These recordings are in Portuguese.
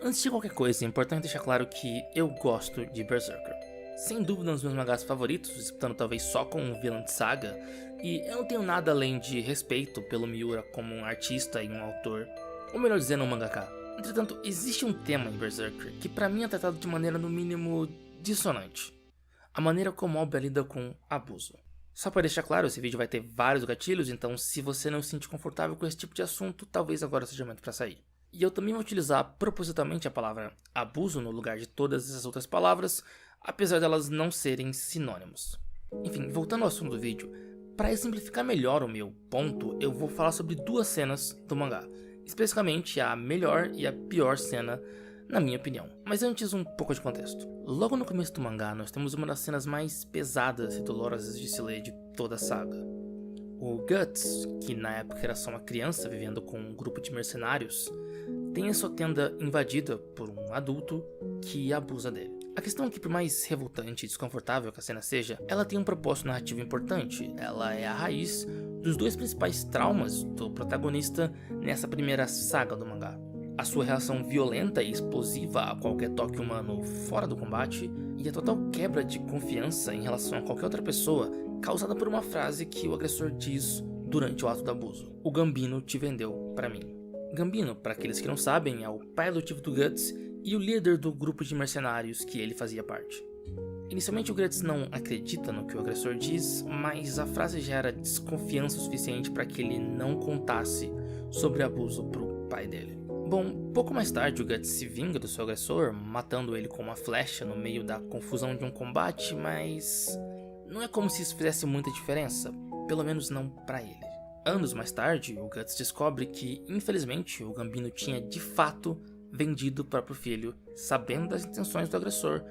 Antes de qualquer coisa, é importante deixar claro que eu gosto de Berserker. Sem dúvida um dos meus mangás favoritos, disputando talvez só com o Vinland Saga, e eu não tenho nada além de respeito pelo Miura como um artista e um autor, ou melhor dizendo, um mangaka. Entretanto, existe um tema em Berserker que pra mim é tratado de maneira no mínimo dissonante. A maneira como a obra lida com abuso. Só para deixar claro, esse vídeo vai ter vários gatilhos, então se você não se sente confortável com esse tipo de assunto, talvez agora seja o momento para sair. E eu também vou utilizar propositalmente a palavra abuso no lugar de todas essas outras palavras, apesar delas não serem sinônimos. Enfim, voltando ao assunto do vídeo, para exemplificar melhor o meu ponto, eu vou falar sobre duas cenas do mangá, especificamente a melhor e a pior cena, na minha opinião. Mas antes, um pouco de contexto. Logo no começo do mangá, nós temos uma das cenas mais pesadas e dolorosas de se ler de toda a saga. O Guts, que na época era só uma criança vivendo com um grupo de mercenários, tem a sua tenda invadida por um adulto que abusa dele. A questão é que, por mais revoltante e desconfortável que a cena seja, ela tem um propósito narrativo importante. Ela é a raiz dos dois principais traumas do protagonista nessa primeira saga do mangá. A sua reação violenta e explosiva a qualquer toque humano fora do combate, e a total quebra de confiança em relação a qualquer outra pessoa, causada por uma frase que o agressor diz durante o ato do abuso: "O Gambino te vendeu pra mim". Gambino, para aqueles que não sabem, é o pai adotivo do Guts e o líder do grupo de mercenários que ele fazia parte. Inicialmente o Guts não acredita no que o agressor diz, mas a frase gera desconfiança o suficiente para que ele não contasse sobre o abuso pro pai dele. Bom, pouco mais tarde o Guts se vinga do seu agressor, matando ele com uma flecha no meio da confusão de um combate, mas não é como se isso fizesse muita diferença, pelo menos não pra ele. Anos mais tarde, o Guts descobre que, infelizmente, o Gambino tinha de fato vendido o próprio filho, sabendo das intenções do agressor,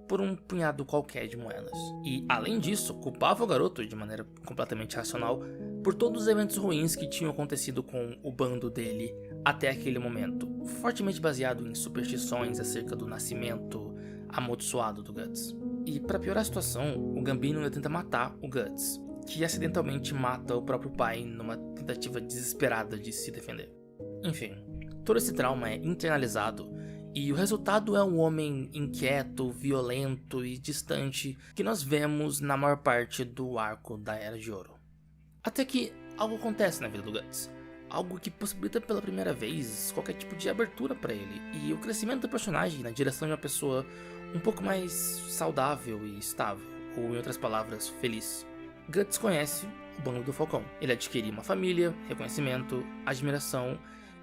por um punhado qualquer de moedas. E, além disso, culpava o garoto, de maneira completamente racional, por todos os eventos ruins que tinham acontecido com o bando dele até aquele momento, fortemente baseado em superstições acerca do nascimento amaldiçoado do Guts. E, para piorar a situação, o Gambino tenta matar o Guts, que acidentalmente mata o próprio pai numa tentativa desesperada de se defender. Enfim, todo esse trauma é internalizado, e o resultado é um homem inquieto, violento e distante que nós vemos na maior parte do arco da Era de Ouro. Até que algo acontece na vida do Guts, algo que possibilita pela primeira vez qualquer tipo de abertura para ele, e o crescimento do personagem na direção de uma pessoa um pouco mais saudável e estável, ou em outras palavras, feliz. Guts conhece o bando do Falcão. Ele adquire uma família, reconhecimento, admiração.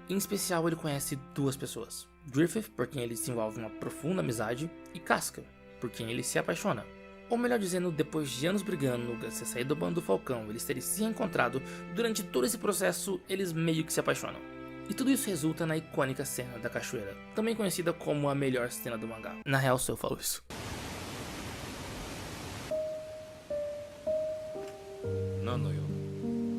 Em especial, ele conhece duas pessoas: Griffith, por quem ele desenvolve uma profunda amizade, e Casca, por quem ele se apaixona. Ou melhor dizendo, depois de anos brigando, Guts ter saído do bando do Falcão, eles terem se encontrado, durante todo esse processo, eles meio que se apaixonam. E tudo isso resulta na icônica cena da cachoeira, também conhecida como a melhor cena do mangá. Na real, só eu falo isso.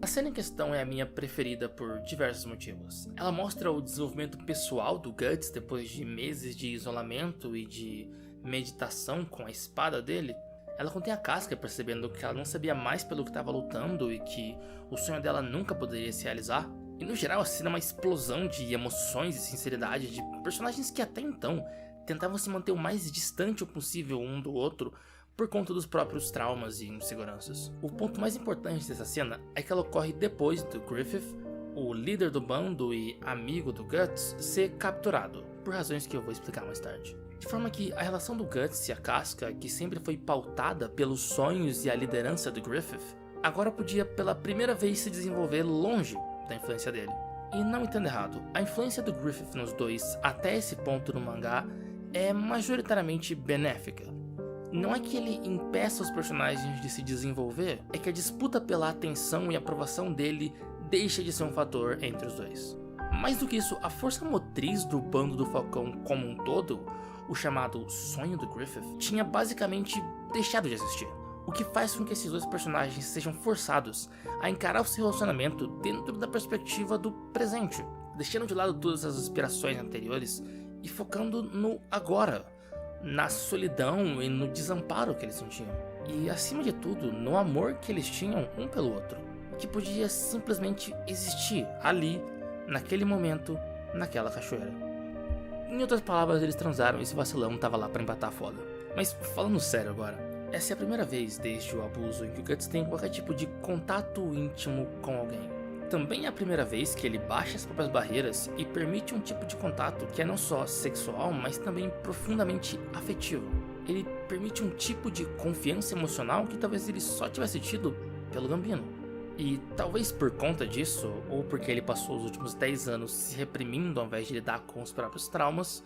A cena em questão é a minha preferida por diversos motivos. Ela mostra o desenvolvimento pessoal do Guts depois de meses de isolamento e de meditação com a espada dele. Ela contém a Casca percebendo que ela não sabia mais pelo que estava lutando e que o sonho dela nunca poderia se realizar. E no geral a cena é uma explosão de emoções e sinceridade de personagens que até então tentavam se manter o mais distante possível um do outro por conta dos próprios traumas e inseguranças. O ponto mais importante dessa cena é que ela ocorre depois do Griffith, o líder do bando e amigo do Guts, ser capturado, por razões que eu vou explicar mais tarde. De forma que a relação do Guts e a Casca, que sempre foi pautada pelos sonhos e a liderança do Griffith, agora podia pela primeira vez se desenvolver longe da influência dele. E não entenda errado, a influência do Griffith nos dois até esse ponto no mangá é majoritariamente benéfica. Não é que ele impeça os personagens de se desenvolver, é que a disputa pela atenção e aprovação dele deixa de ser um fator entre os dois. Mais do que isso, a força motriz do bando do Falcão como um todo, o chamado sonho do Griffith, tinha basicamente deixado de existir. O que faz com que esses dois personagens sejam forçados a encarar o seu relacionamento dentro da perspectiva do presente, deixando de lado todas as aspirações anteriores e focando no agora, na solidão e no desamparo que eles sentiam. E acima de tudo, no amor que eles tinham um pelo outro, que podia simplesmente existir ali, naquele momento, naquela cachoeira. Em outras palavras, eles transaram e esse vacilão tava lá pra empatar foda. Mas falando sério agora, essa é a primeira vez desde o abuso em que o Guts tem qualquer tipo de contato íntimo com alguém. Também é a primeira vez que ele baixa as próprias barreiras e permite um tipo de contato que é não só sexual, mas também profundamente afetivo. Ele permite um tipo de confiança emocional que talvez ele só tivesse tido pelo Gambino. E talvez por conta disso, ou porque ele passou os últimos 10 anos se reprimindo ao invés de lidar com os próprios traumas,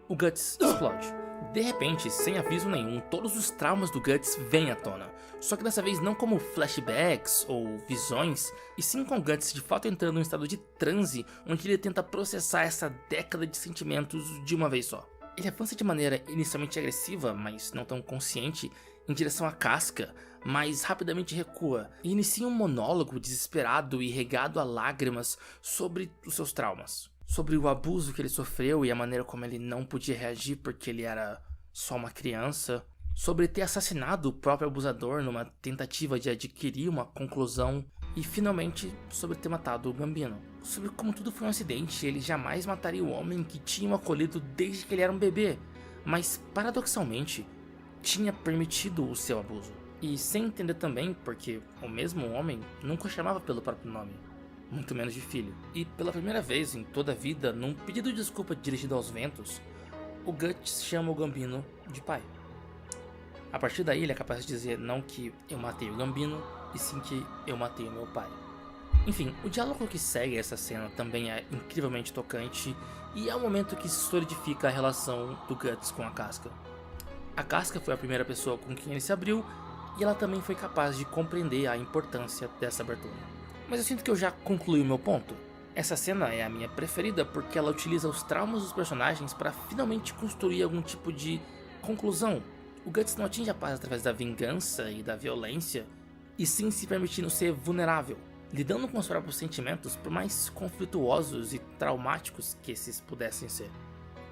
o Guts explode. De repente, sem aviso nenhum, todos os traumas do Guts vêm à tona. Só que dessa vez não como flashbacks ou visões, e sim com o Guts de fato entrando em um estado de transe, onde ele tenta processar essa década de sentimentos de uma vez só. Ele avança de maneira inicialmente agressiva, mas não tão consciente, em direção à Casca, mas rapidamente recua e inicia um monólogo desesperado e regado a lágrimas sobre os seus traumas. Sobre o abuso que ele sofreu e a maneira como ele não podia reagir porque ele era só uma criança. Sobre ter assassinado o próprio abusador numa tentativa de adquirir uma conclusão. E finalmente sobre ter matado o Gambino. Sobre como tudo foi um acidente e ele jamais mataria o homem que tinha o acolhido desde que ele era um bebê. Mas paradoxalmente tinha permitido o seu abuso. E sem entender também porque o mesmo homem nunca o chamava pelo próprio nome. Muito menos de filho. E pela primeira vez em toda a vida, num pedido de desculpa dirigido aos ventos, o Guts chama o Gambino de pai. A partir daí ele é capaz de dizer não que eu matei o Gambino, e sim que eu matei o meu pai. Enfim, o diálogo que segue essa cena também é incrivelmente tocante, e é o momento que se solidifica a relação do Guts com a Casca. A Casca foi a primeira pessoa com quem ele se abriu, e ela também foi capaz de compreender a importância dessa abertura. Mas eu sinto que eu já concluí o meu ponto. Essa cena é a minha preferida porque ela utiliza os traumas dos personagens para finalmente construir algum tipo de conclusão. O Guts não atinge a paz através da vingança e da violência, e sim se permitindo ser vulnerável, lidando com os próprios sentimentos, por mais conflituosos e traumáticos que esses pudessem ser.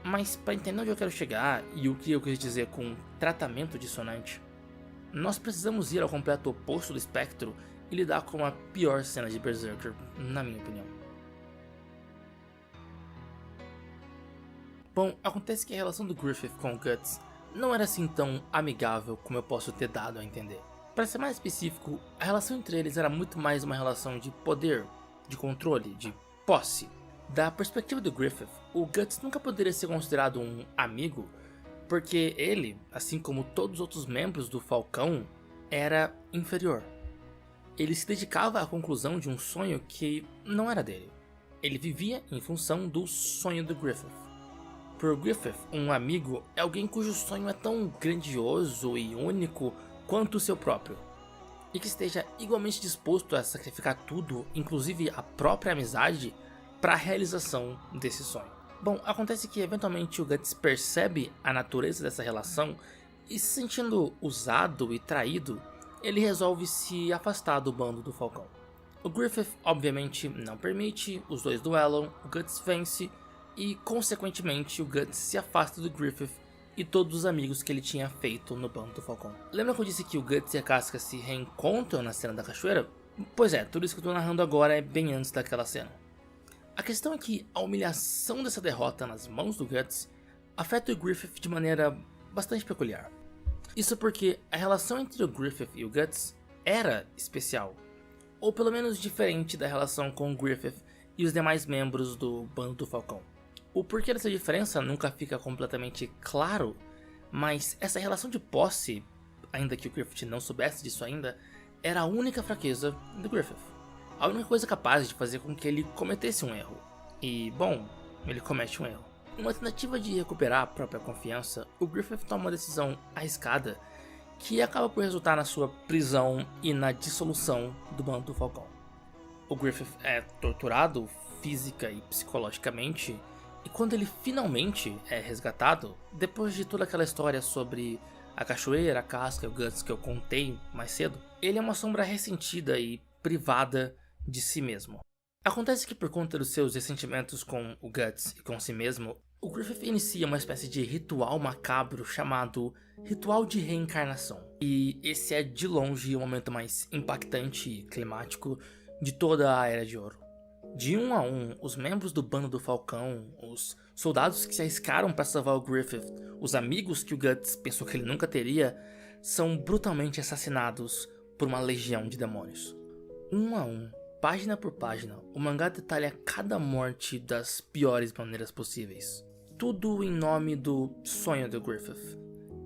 Mas para entender onde eu quero chegar e o que eu quis dizer com tratamento dissonante, nós precisamos ir ao completo oposto do espectro e lidar com a pior cena de Berserker, na minha opinião. Bom, acontece que a relação do Griffith com o Guts não era assim tão amigável como eu posso ter dado a entender. Para ser mais específico, a relação entre eles era muito mais uma relação de poder, de controle, de posse. Da perspectiva do Griffith, o Guts nunca poderia ser considerado um amigo, porque ele, assim como todos os outros membros do Falcão, era inferior. Ele se dedicava à conclusão de um sonho que não era dele. Ele vivia em função do sonho do Griffith. Por Griffith, um amigo é alguém cujo sonho é tão grandioso e único quanto o seu próprio, e que esteja igualmente disposto a sacrificar tudo, inclusive a própria amizade, para a realização desse sonho. Bom, acontece que eventualmente o Guts percebe a natureza dessa relação e, se sentindo usado e traído, ele resolve se afastar do bando do Falcão. O Griffith obviamente não permite, os dois duelam, o Guts vence e consequentemente o Guts se afasta do Griffith e todos os amigos que ele tinha feito no bando do Falcão. Lembra que eu disse que o Guts e a Casca se reencontram na cena da cachoeira? Pois é, tudo isso que eu tô narrando agora é bem antes daquela cena. A questão é que a humilhação dessa derrota nas mãos do Guts afeta o Griffith de maneira bastante peculiar. Isso porque a relação entre o Griffith e o Guts era especial, ou pelo menos diferente da relação com o Griffith e os demais membros do bando do Falcão. O porquê dessa diferença nunca fica completamente claro, mas essa relação de posse, ainda que o Griffith não soubesse disso ainda, era a única fraqueza do Griffith. A única coisa capaz de fazer com que ele cometesse um erro. E, bom, ele comete um erro. Numa tentativa de recuperar a própria confiança, o Griffith toma uma decisão arriscada que acaba por resultar na sua prisão e na dissolução do bando do Falcão. O Griffith é torturado física e psicologicamente, e quando ele finalmente é resgatado, depois de toda aquela história sobre a cachoeira, a Casca e o Guts que eu contei mais cedo, ele é uma sombra ressentida e privada de si mesmo. Acontece que por conta dos seus ressentimentos com o Guts e com si mesmo, o Griffith inicia uma espécie de ritual macabro chamado Ritual de Reencarnação. E esse é de longe o momento mais impactante e climático de toda a Era de Ouro. De um a um, os membros do Bando do Falcão, os soldados que se arriscaram para salvar o Griffith, os amigos que o Guts pensou que ele nunca teria, são brutalmente assassinados por uma legião de demônios. Um a um, página por página, o mangá detalha cada morte das piores maneiras possíveis. Tudo em nome do sonho do Griffith.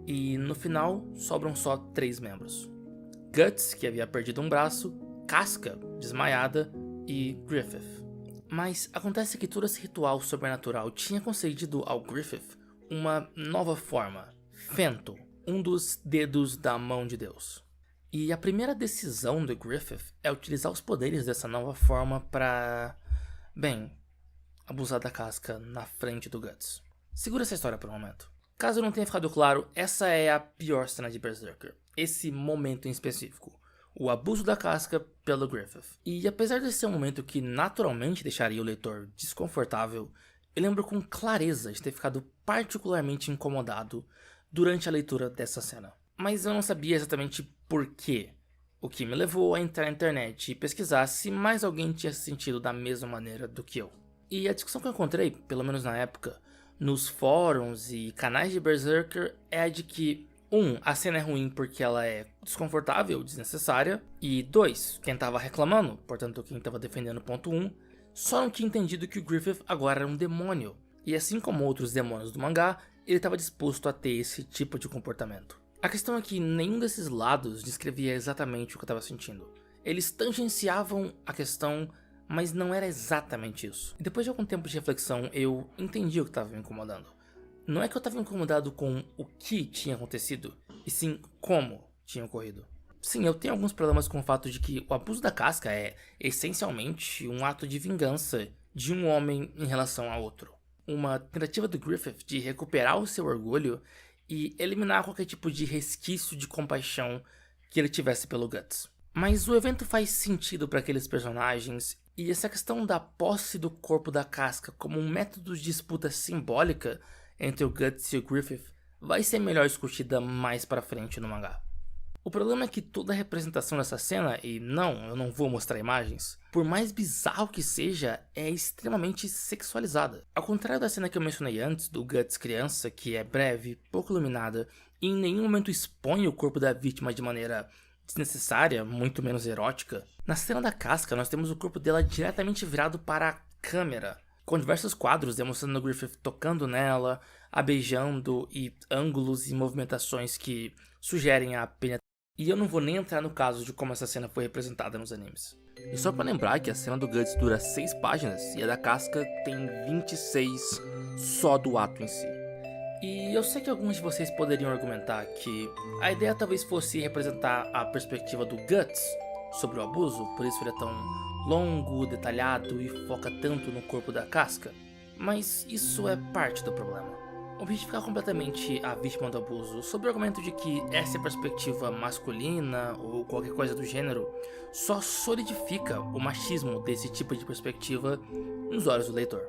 E no final, sobram só 3 membros. Guts, que havia perdido um braço, Casca, desmaiada, e Griffith. Mas acontece que todo esse ritual sobrenatural tinha concedido ao Griffith uma nova forma, Fento, um dos dedos da mão de Deus. E a primeira decisão do Griffith é utilizar os poderes dessa nova forma para, abusar da Casca na frente do Guts. Segura essa história por um momento. Caso não tenha ficado claro, essa é a pior cena de Berserker. Esse momento em específico. O abuso da Casca pelo Griffith. E apesar de ser um momento que naturalmente deixaria o leitor desconfortável, eu lembro com clareza de ter ficado particularmente incomodado durante a leitura dessa cena. Mas eu não sabia exatamente por quê. O que me levou a entrar na internet e pesquisar se mais alguém tinha se sentido da mesma maneira do que eu. E a discussão que eu encontrei, pelo menos na época, nos fóruns e canais de Berserker é a de que 1. A cena é ruim porque ela é desconfortável, desnecessária. E 2. Quem tava reclamando, portanto quem tava defendendo o ponto 1, só não tinha entendido que o Griffith agora era um demônio. E assim como outros demônios do mangá, ele estava disposto a ter esse tipo de comportamento. A questão é que nenhum desses lados descrevia exatamente o que eu estava sentindo. Eles tangenciavam a questão, mas não era exatamente isso. E depois de algum tempo de reflexão, eu entendi o que estava me incomodando. Não é que eu estava incomodado com o que tinha acontecido, e sim como tinha ocorrido. Sim, eu tenho alguns problemas com o fato de que o abuso da Casca é, essencialmente, um ato de vingança de um homem em relação a outro. Uma tentativa do Griffith de recuperar o seu orgulho e eliminar qualquer tipo de resquício de compaixão que ele tivesse pelo Guts. Mas o evento faz sentido para aqueles personagens, e essa questão da posse do corpo da Casca como um método de disputa simbólica entre o Guts e o Griffith vai ser melhor discutida mais pra frente no mangá. O problema é que toda a representação dessa cena, e não, eu não vou mostrar imagens, por mais bizarro que seja, é extremamente sexualizada. Ao contrário da cena que eu mencionei antes, do Guts criança, que é breve, pouco iluminada, e em nenhum momento expõe o corpo da vítima de maneira desnecessária, muito menos erótica, na cena da Casca nós temos o corpo dela diretamente virado para a câmera, com diversos quadros demonstrando o Griffith tocando nela, a beijando e ângulos e movimentações que sugerem a penetração. E eu não vou nem entrar no caso de como essa cena foi representada nos animes. E só pra lembrar que a cena do Guts dura 6 páginas e a da Casca tem 26 só do ato em si. E eu sei que alguns de vocês poderiam argumentar que a ideia talvez fosse representar a perspectiva do Guts sobre o abuso, por isso ele é tão longo, detalhado e foca tanto no corpo da Casca, mas isso é parte do problema. Objetificar completamente a vítima do abuso sob o argumento de que essa é a perspectiva masculina ou qualquer coisa do gênero só solidifica o machismo desse tipo de perspectiva nos olhos do leitor,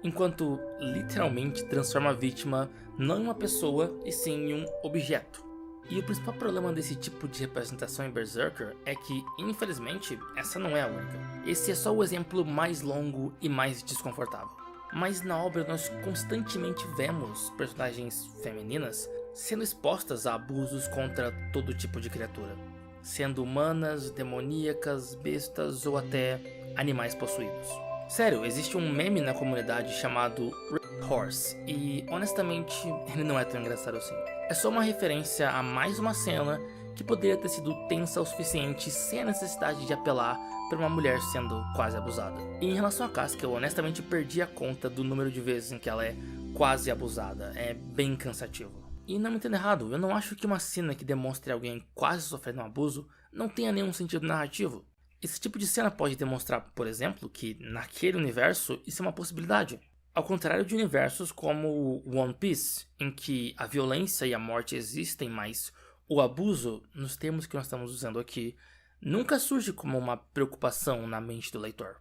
enquanto literalmente transforma a vítima não em uma pessoa e sim em um objeto. E o principal problema desse tipo de representação em Berserker é que, infelizmente, essa não é a única. Esse é só o exemplo mais longo e mais desconfortável. Mas na obra nós constantemente vemos personagens femininas sendo expostas a abusos contra todo tipo de criatura, sendo humanas, demoníacas, bestas ou até animais possuídos. Sério, existe um meme na comunidade chamado Red Horse, e honestamente ele não é tão engraçado assim. É só uma referência a mais uma cena que poderia ter sido tensa o suficiente sem a necessidade de apelar para uma mulher sendo quase abusada. E em relação à Casca, eu honestamente perdi a conta do número de vezes em que ela é quase abusada, é bem cansativo. E não me entenda errado, eu não acho que uma cena que demonstre alguém quase sofrendo um abuso não tenha nenhum sentido narrativo. Esse tipo de cena pode demonstrar, por exemplo, que naquele universo isso é uma possibilidade. Ao contrário de universos como One Piece, em que a violência e a morte existem, mas o abuso, nos termos que nós estamos usando aqui, nunca surge como uma preocupação na mente do leitor.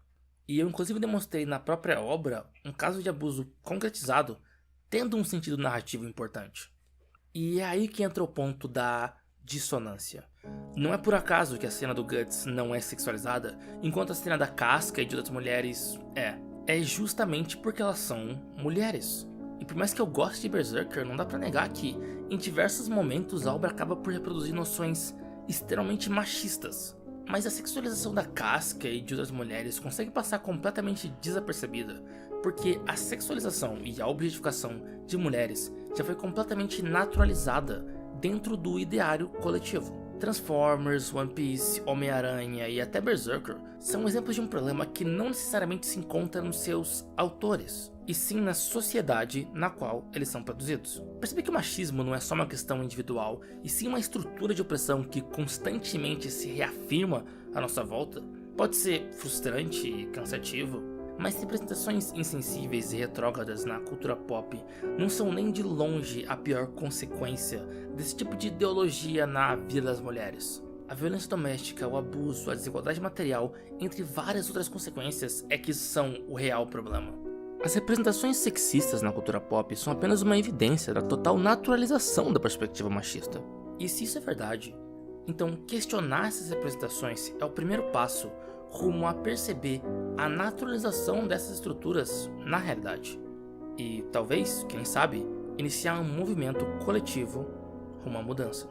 E eu inclusive demonstrei na própria obra um caso de abuso concretizado, tendo um sentido narrativo importante. E é aí que entra o ponto da dissonância. Não é por acaso que a cena do Guts não é sexualizada, enquanto a cena da Casca e de outras mulheres é. É justamente porque elas são mulheres. E por mais que eu goste de Berserker, não dá pra negar que, em diversos momentos, a obra acaba por reproduzir noções extremamente machistas. Mas a sexualização da Casca e de outras mulheres consegue passar completamente desapercebida, porque a sexualização e a objetificação de mulheres já foi completamente naturalizada dentro do ideário coletivo. Transformers, One Piece, Homem-Aranha e até Berserker são exemplos de um problema que não necessariamente se encontra nos seus autores, e sim na sociedade na qual eles são produzidos. Perceber que o machismo não é só uma questão individual, e sim uma estrutura de opressão que constantemente se reafirma à nossa volta, pode ser frustrante e cansativo, mas representações insensíveis e retrógradas na cultura pop não são nem de longe a pior consequência desse tipo de ideologia na vida das mulheres. A violência doméstica, o abuso, a desigualdade material, entre várias outras consequências, é que são o real problema. As representações sexistas na cultura pop são apenas uma evidência da total naturalização da perspectiva machista. E se isso é verdade, então questionar essas representações é o primeiro passo rumo a perceber a naturalização dessas estruturas na realidade. E talvez, quem sabe, iniciar um movimento coletivo rumo à mudança.